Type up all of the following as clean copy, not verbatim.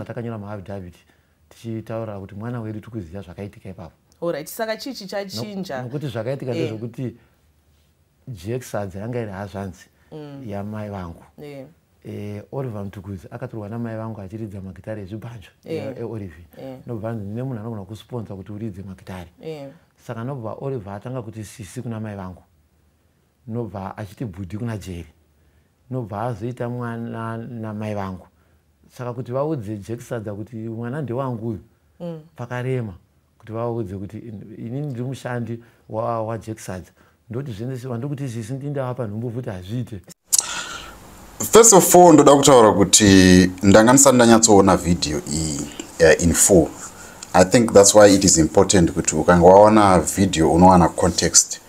zvatakanyora maAffidavit tichitaura kuti mwana wedu tikuziva zvakaitika ipapo. Alright, saka chichi chachinja. Nokuti zvakaitika ndezvokuti Jacksadza yanga iri hazvanzi yamai vangu. Oliver Mtukudzi akatorwa namai vangu achiridza magitari ezvibanjo eOliver. Nobva ndine munhu anogona kusponsa kuti uridze magitari. Saka nobva Oliver atanga kuti sisi kuna mai vangu. Nobva achiti bhudhi kuna Jerry. Nobva azoita mwana namai vangu. Saka kuti vaudze Jacksadza kuti mwana ndewangu uyu pakarema kuti vaudze kuti inini ndiri mushandi wa Jacksadza. Ndoti zvese vandokuti sisi ndindavapa nhumbu kuti hazviite. First of all, ndoda kutaura kuti ndanga ndisati ndanyatsoona video in full. I think that's why it is important kuti ukanga waona video unowana context.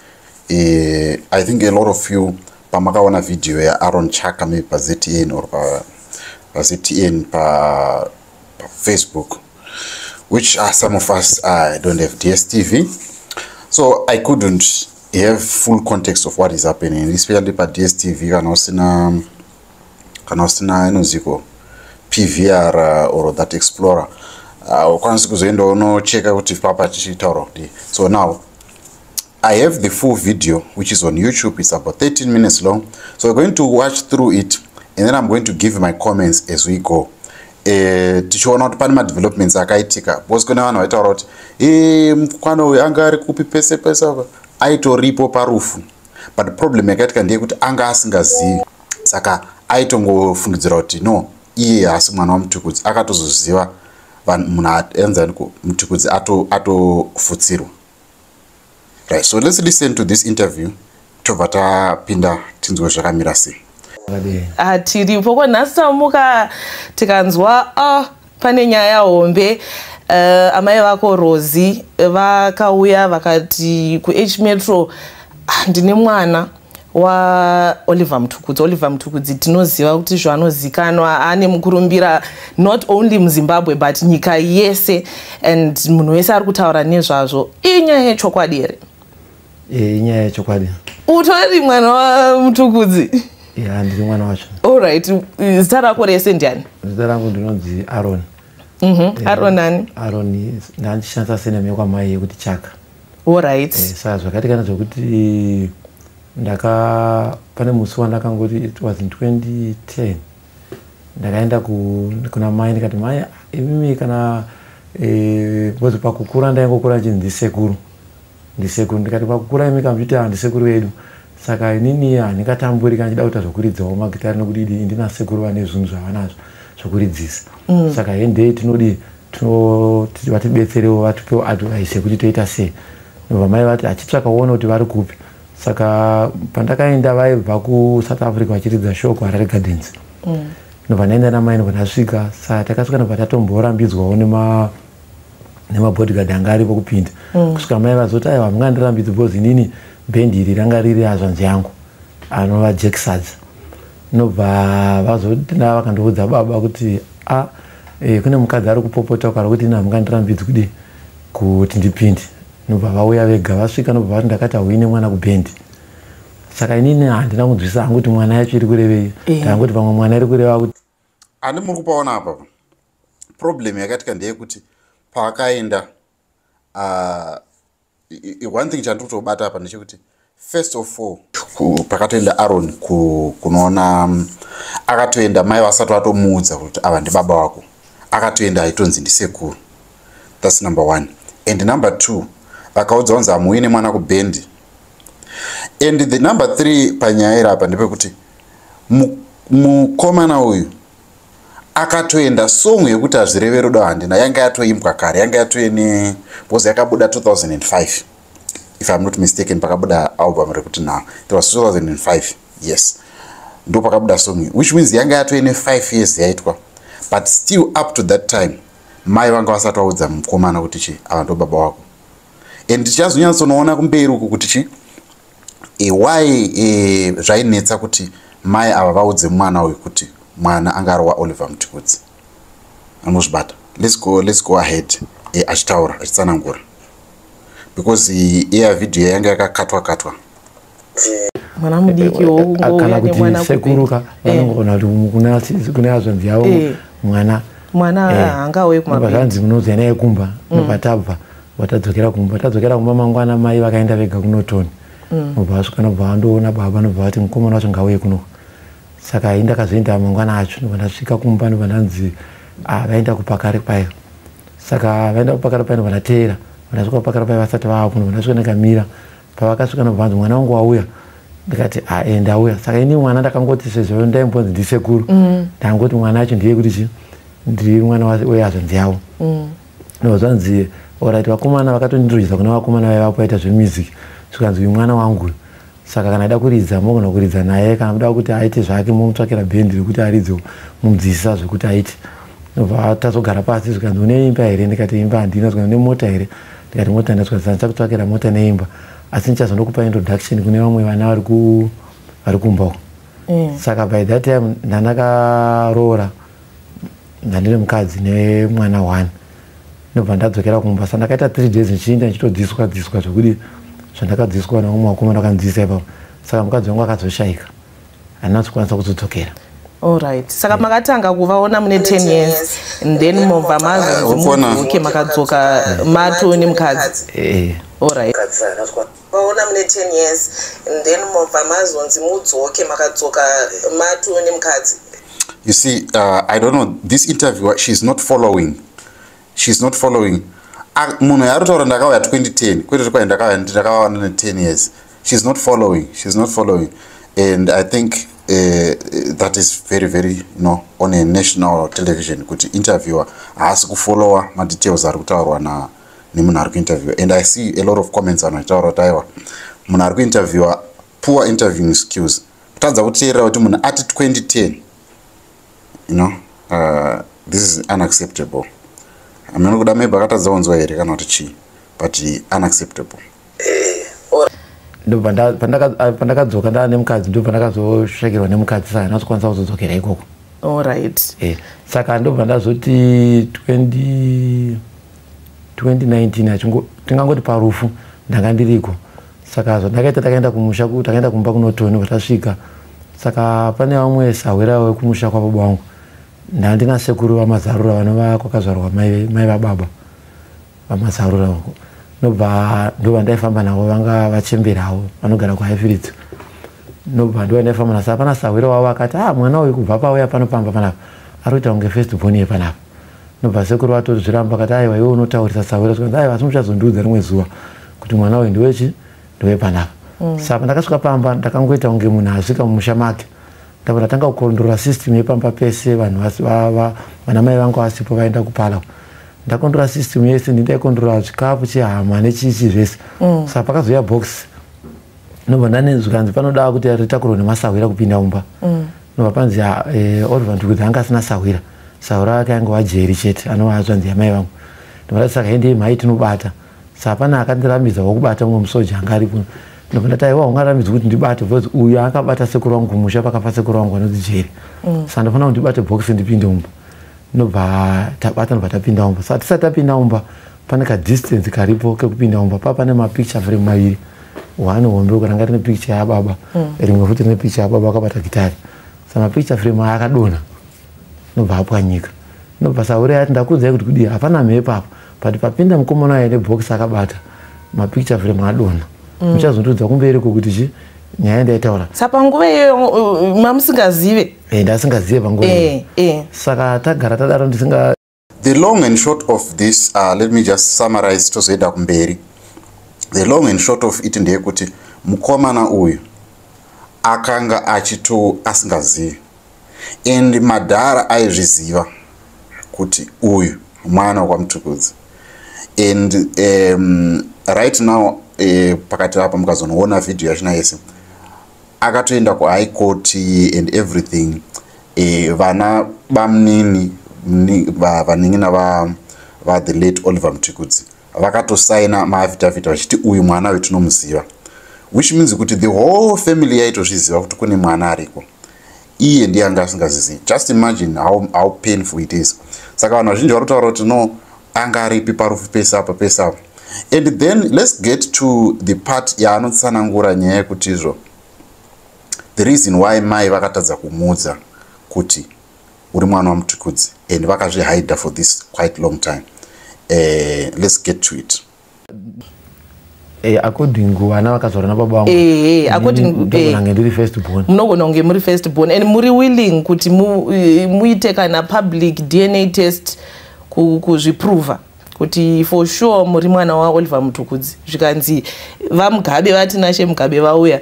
I think a lot of you pamakaona video ya Aaron Chaka maybe pa ZTN or pa ZTN pa Facebook, which some of us don't have DSTV, so I couldn't have full context of what is happening, especially pa DSTV kana usina inoziko PVR or that Explorer. Ukwanisa kuzoenda unocheka kuti papa tichitaura kuti. So now I have the full video which is on YouTube. It's about 13 minutes long, so we're going to watch through it and then I'm going to give my comments as we go. Tichiona kuti pane developments akaitika because kuna vanhu vaitaura kuti mukwana uyu anga ari kupi pese apa aitoripo parufu, but the problem yakaitika ndeyekuti anga asingazivi, saka aitongofungidzira kuti no iye asi mwana waMtukudzi akatozoziva munhu aenzani Mtukudzi atofutsirwa. Right, so let's listen to this interview tobva tapinda tinzwe zvakamira sei. Tiripo kwanhasi tamuka tikanzwa pane nyaya hombe. Amai vako Rozi vakauya vakati kuH Metro ndine mwana wa Oliver Mtukudzi. Oliver Mtukudzi tinoziva kuti zvanozikanwa ane mukurumbira not only muZimbabwe but nyika yese, and munhu wese ari kutaura nezvazvo. Inyaya yechokwadi here? Inyaya yechokwadi. Utori mwana wa Mtukudzi? Yeah, ndiri mwana wacho. Alright, zita rako rese ndiani? Zita rangu ndinonzi Aaron. Aaron nani? Aaron ndandishandisa sename kwamai yekuti Chaka. Alright. Saka zvakaitika nezvokuti pane musi wandakangoti it was in 2010 ndakaenda kuna mai ndikati mai imimi kana bozi pakukura ndaingokura chinzi ndisekuru ndikati pakukura imi kamviti ndisekuru wedu, saka inini handingatamburi kana ndida kuita zvokuridzawo magitari nokuti ndina sekuru vane zvinhu zvavanazvo zvokuridzisa. Saka hende tinodi vatibetserewo vatipewo advice yekuti toita sei. Nobva mai vati achitsvakaona kuti vari kupi. Saka pandakaenda vaibva kuSouth Africa vachiridza show kuHarare Gardens. Nobva ndaenda namai nobva ndasvika. Saka takasvika nobva tatomborambidzwawo nemabodyguard anga aripo kupinda. Kusvika mai vazoti aiwa hamungandirambidzi because inini bhendi iri ranga riri hazvanzi yangu anova Jacksadza. Nobva vazoti vakandoudza baba kuti kune mukadzi ari kupopota ukara kuti ini hamungandirambidzi kuti ndipinde. Nobva vauya vega vasvika nobva vati ndakati hauine mwana kubhendi. Saka inini handina kunzwisisa hangu kuti mwana yacho iri kurevei. Ndangoti pamwe mwana iri kureva kuti ani muri kupaona apa. Problem yakaitika ndeyekuti paakaenda one thing chandotobata apa ndechekuti first of all pakatoenda Aaron kunoona akatoenda mai vasati vatomuudza kuti ava ndibaba wako, akatoenda aitonzi ndisekuru. That's number one. And number two, vakaudza kunzi hamuine mwana kubhendi. And the number three panyaya iri apa ndepekuti mukomana uyu akatoenda song yekuti hazvireve rudo handina yanga yatoimbwa kare, yanga yatoine because yakabuda 2005 if I'm not mistaken. Pakabuda album rekuti now it was 2005, yes, ndo pakabuda song, which means yanga yatoine 5 years yaitwa, but still up to that time mai vanga vasati vaudza mukomana kuti chi ava ndo baba wako. And tichazonyatsonoona kumberi uku kuti chi why zvainetsa kuti mai ava vaudze mwana uyu kuti mwana anga ari wa Oliver Mtukudzi. Anozvibata. Let's go ahead achitaura achitsanangura because iya video yanga yakakatwa mwana mudiki kana kuti sekuruka vanongona kuti kune hazvanzi yavo mwana Mwana angauye kumabhedhi. Zvanzi munonzi yana yekumba nobva tabva watadzokera kumba mangwana mai vakaenda vega kunotoni. Nobva vasvika nobva vandoona baba nobva vati mukomana wacho ngauye kuno. Saka indakazoenda mangwana acho nobva ndasvika kumba nobva ndanzi vaenda kupakare payo. Saka vaenda kupakare payo nobva ndateera. Ndasvika kupakare payo vasati vaapo nobva ndasvika ndakamira. Pavakasvika nobva vanzi mwana wangu wauya. Ndikati ndauya. Saka ini mwana ndakangoti sezvo ndaimbonzi ndisekuru. Ndangoti mwana acho ndiye kuti chi ndiri mwana weyazvanzi yavo. Nobva zvanzi alright vakomana vakatondindorodza kuna vakomana vaivapo vaita zvemusic. Zvikanzi uyu mwana wangu. Saka kana aida kuridza mogona kuridza naye, kana muda kuti aite zvake momutsvakira bhendi rekuti aridze mumudzidzisa zvekuti aite. Nobva tazogara pasi zvikanzi une imba here? Ndikati imba handina. Zvikanzi une mota here? Ndikati mota handina. Zvikanzi ndichakutsvakira mota neimba, asi ndichazondokupa introduction kune vamwe vana vari kumba. Saka by that time ndandakaroora ndandine mukadzi nemwana 1. Nobva ndadzokera kumba. Saka ndakaita 3 days ndichiinda ndichitodziswa zvekuti zvandakadziswa naumwe wakomana akandzisa ipapo. Saka mukadzi wangu akazoshayika, handina kukwanisa kuzodzokera. Alright. Saka makatanga kuvaona mune 10 years and then mobva mazonzi mudzoke makadzoka mato nemukadzi. Alright. Vaona mune 10 years and then mobva mazonzi mudzoke makadzoka mato nemukadzi. You see, I don't know, this interviewer, she's not following. Munhu yarutaura ndakauya 2010 kwete kwai ndakawana 10 years. She's not following. And I think that is very, very, on a national television kuti interviewer haasi kufollowa madetails ari kutaurwa nemunhu ari kuinterviewa. And I see a lot of comments vanhu vachitaura kuti aiwa munhu ari kuinterviewa poor interviewing skills. Kutadza kuteerera kuti munhu ati 2010, this is unacceptable. Ameno kuda maybe akatadza kunzwa here kana kuti chii, but unacceptable. Pandakadzoka ndava nemukadzi ndobva ndakazosvakirwa nemukadzi, saka ndinazokwanisa kuzodzokera ikoko. Alright. Saka ndobva ndazoti 2019 tingangoti parufu ndanga ndiriko. Saka zvandakaita takaenda kumusha, takaenda kumba kunotoni vatasvika. Saka pane vamwe sawira wekumusha kwababa wangu. Ndandina sekuru vamazarura vanova kwakazvarwa mai vababa vamazarura uko. Ndobva ndaifamba navo vanga vachemberawo vanogara kuHighfields. Ndobva ndaifamba navo. Saka pana sawira wavo akati mwana uyu kubva pauya panopamba panapa ari kuita kunge first born yepanapa. Ndobva sekuru vatozviramba akati aiwa iwe unotaurisa sawira. Zvikanzi aiwa asi muchazondiudza rimwe zuva kuti mwana uyu ndewepanapa. Saka pandakasvika pamba ndakangoita kunge munhu asvika mumusha make. Ndabva ndatanga kukondorora system yepamba pese, vana mai vangu vasipo vaenda kupala. Ndakondorora system yese, ndaikondorora chikafu chehama nechichi zvese. Saka pakazouya box. Ndobva ndanenzwa kanzi panoda kuti ritakurwa nemasawira kupinda mumba. Ndobva panzi Oliver Tuku anga asina sawira. Sawira yake anga wajeri chete anova zvanzi yamai vangu. Ndobva saka ende mai tinobata. Saka pana akandirambidza wokubata mumwe musoja anga aripo. Ndobva ndati aiwa ungarambidza kuti ndibate because uyu akabata sekuru wangu kumusha pakafa sekuru wangu anonzi Jeri. Saka ndofana kuti ndibate box ndipinde mumba. Ndobva tabata ndobva tapinda mumba. Saka tisati tapinda mumba pane ka distance karipo kekupinda mumba. Pane mapicture frame maviri. One hombe uko ranga rine picture yababa. Rimwe futi rine picture yababa akabata gitari. Saka mapicture frame akadona. Ndobva apwanyika. Ndobva sauri yati ndakudzai kuti kudi hapana mhepo apo. But papinda mukomana waye nebox akabata. Mapicture frame adona. Muchazondudza kumberi kuti nyaya ndaitaura. Saka panguva iyoyo mamusingazive? Ndasingazive panguva iyoyo. Saka tagara tadaro ndisinga. The long and short of this, let me just summarize tozoenda kumberi. The long and short of it ndeyekuti mukomana uyu akanga asingazivi. And madhara aizviziva kuti uyu mwana wakwaMutukudzi. And right now pakati apa mukazonoona video yachina yese akatoenda kuHigh Court and everything. Vana vamunini vanin'ina va the late Oliver Mutukudzi vakatosaina maaffidavit vachiti uyu mwana wetinomuziva, which means kuti the whole family yaitozviziva kuti kune mwana ariko. Iye ndiye anga asingazivi. Just imagine how painful it is. Saka vanhu vazhinji vari kutaura kuti no anga aripi parufu pese apa. And then let's get to the part yaanotsanangura nyaya yekuti izvo the reason why mai vakatadza kumuudza kuti uri mwana wamutukudzi and vakazvihida for this quite long time. Let's get to it. According to vana vakazvarwa nababa vangu ndiri first born. Munogona kunge muri first born and muri willing kuti muite kana public DNA test kuzviprova kuti for sure muri mwana waOliver Mutukudzi. Zvikanzi vamugabe vatinashe mugabe vauya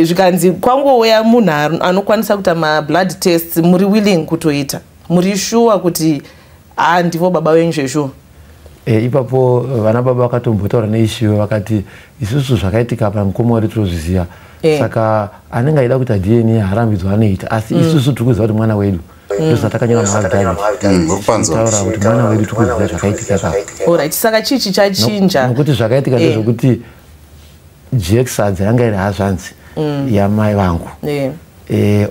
zvikanzi kwangouya munhu anokwanisa kuita mablood tests, muri willing kutoita, muri sure kuti ndivo baba venyu zveshuwa. Ipapo vana baba vakatombotaura neishiwe vakati isusu zvakaitika pamukoma wedu tinozviziva, saka anenge aida kuita DNA harambidzwa anoita, asi isusu tiri kuziva kuti mwana wedu ndozvatakanyora mavhitaura kuti mwana wedu tiri kuziva zvakaitika. Alright, saka chichi chachinja nokuti zvakaitika ndezvokuti Jacksadza yanga iri hazvanzi yamai vangu.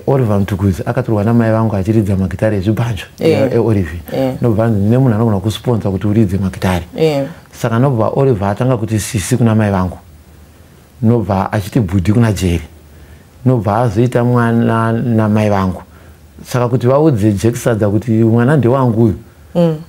Oliver Mutukudzi akatorwa namai vangu achiridza magitari ezvibanjo eOliver. Nobva nemunhu anogona kusponsa kuti uridze magitari. Saka nobva Oliver atanga kuti sisi kuna mai vangu, nobva achiti bhudhi kuna Jerry, nobva azoita mwana namai vangu. Saka kuti vaudze Jacksadza kuti mwana ndewangu uyu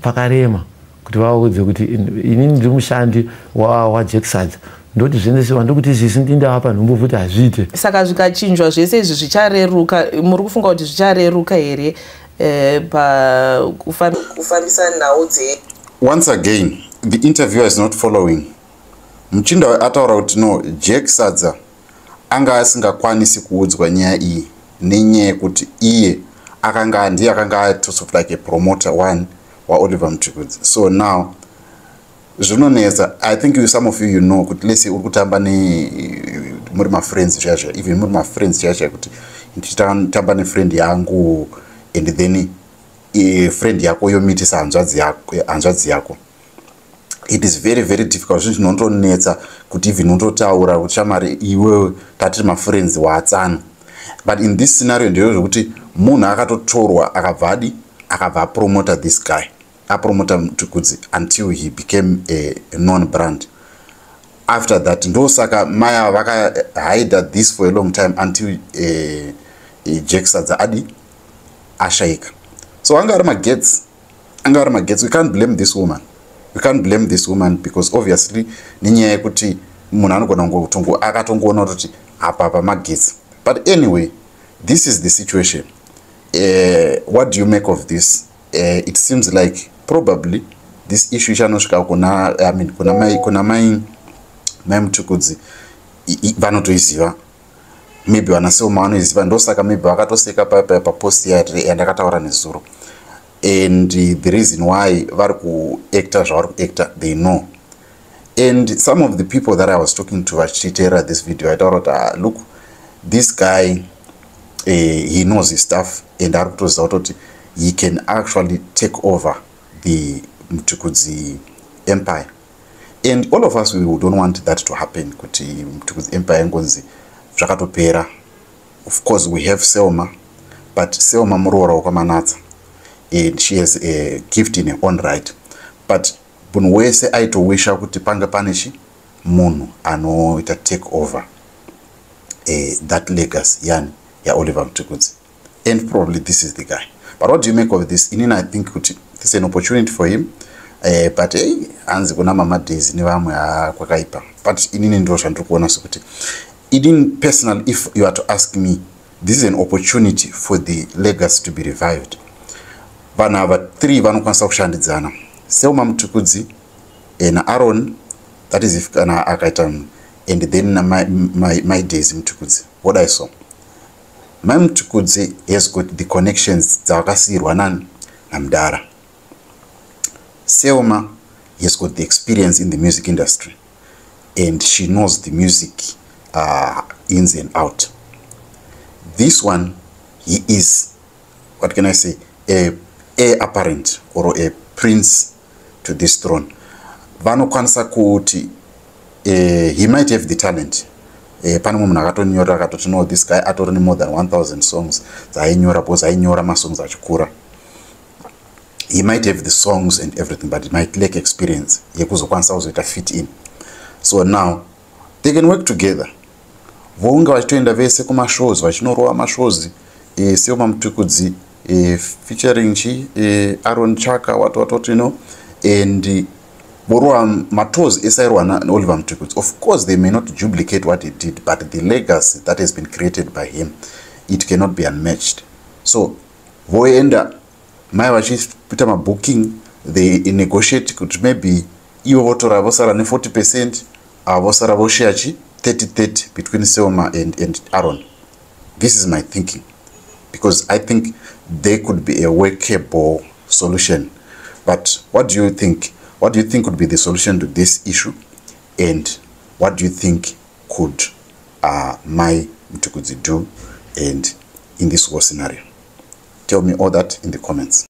pakarema, kuti vaudze kuti inini ndiri mushandi waJacksadza, ndoti zvendesiwa ndokuti sisi ndindava nhumbu futi hazviite. Saka zvikachinjwa zvese izvi zvichareruka, muri kufunga kuti zvichareruka here pakufambisa nhau dze? Once again, the interviewer is not following. Muchinda ataura kuti no, Jacksadza anga asingakwanisi kuudzwa nyaya iyi nenyaya yekuti iye ndiye akanga sort of like a promoter one waOliver Mutukudzi. So now zvinonetsa. I think some of you know kuti lesi uri kutamba muri mafriends chazva, even muri mafriends chazva kuti ndichitamba nefriend yangu and then friend yako yomitisa hanzvadzi yako. It is very very difficult. Zvinondonetsa kuti even undotaura kuti shamari iwe tatiri mafriends waatsana. But in this scenario ndezvokuti munhu akatotorwa akabva promoter this guy, promoter Mutukudzi until he became a non-brand. After that, ndosaka maya vakahide this for a long time until Jacksadza ashaika. So anga ari magets. We can't blame this woman. Because obviously ninyaya yekuti munhu anogona kungotongo akatongoona kuti apa magets. But anyway, this is the situation. What do you make of this? It seems like probably this issue chanosvika kuna mai Mutukudzi vanotoiziva, maybe vanaseoma vanoiziva, ndosaka maybe vakatoseka papost yandakataura nezuro. And the reason why vari kuacta zvavari kuacta, they know. And some of the people that I was talking to vachiteera this video, I thought, look, this guy he knows his stuff, and ari kutoziva kuti he can actually take over the Mutukudzi empire. And all of us, we don't want that to happen, kuti Mutukudzi empire ngonzi zvakatopera. Of course we have Selma, but Selma muroora wakamanatsa, and she has a gift in her own right. But munhu wese aitowisha kuti pange pane munhu anoita take over that legacy yaOliver Mutukudzi, and probably this is the guy. But what do you make of this? Inini, I think this is an opportunity for him. But hanzi kuna mama days ni vamwe kwakaipa. But inini ndo zvandiri kuona sokuti inini personal, if you are to ask me, this is an opportunity for the legacy to be revived. Vanhu ava 3 vanokwanisa kushandidzana, Selma Mutukudzi na Aaron, that is if kana akaita, and then my days Mutukudzi. What I saw, my Mutukudzi has got the connections dzavakasiyirwa namudara. Selma has got the experience in the music industry, and she knows the music ins and out. This one, he is, what can I say, a heir apparent or a prince to this throne. Vanokwanisa kuti he might have the talent. Pane munhu akatonyora akatoti no, this guy atori more than 1000 songs dzainyora, because ainyora masongs achikura. He might have the songs and everything, but he might lack experience yekuzokwanisa kuzoita fit in. So now they can work together. Vonga vachitoenda vese kumashows, vachinorova mashows, Selma Mutukudzi featuring Aaron Chaka, what, you know, and Borwa Matos Esairwana and Oliver Mtuku. Of course, they may not duplicate what he did, but the legacy that has been created by him, it cannot be unmatched. So, Voyenda, Maiwachi put a booking, they negotiate, could maybe you vote 40%, Avosara Voshiachi, 30-30 between Seoma and Aaron. This is my thinking, because I think there could be a workable solution. But what do you think? What do you think would be the solution to this issue? And what do you think could Mai Mtukudzi do and in this war scenario? Tell me all that in the comments.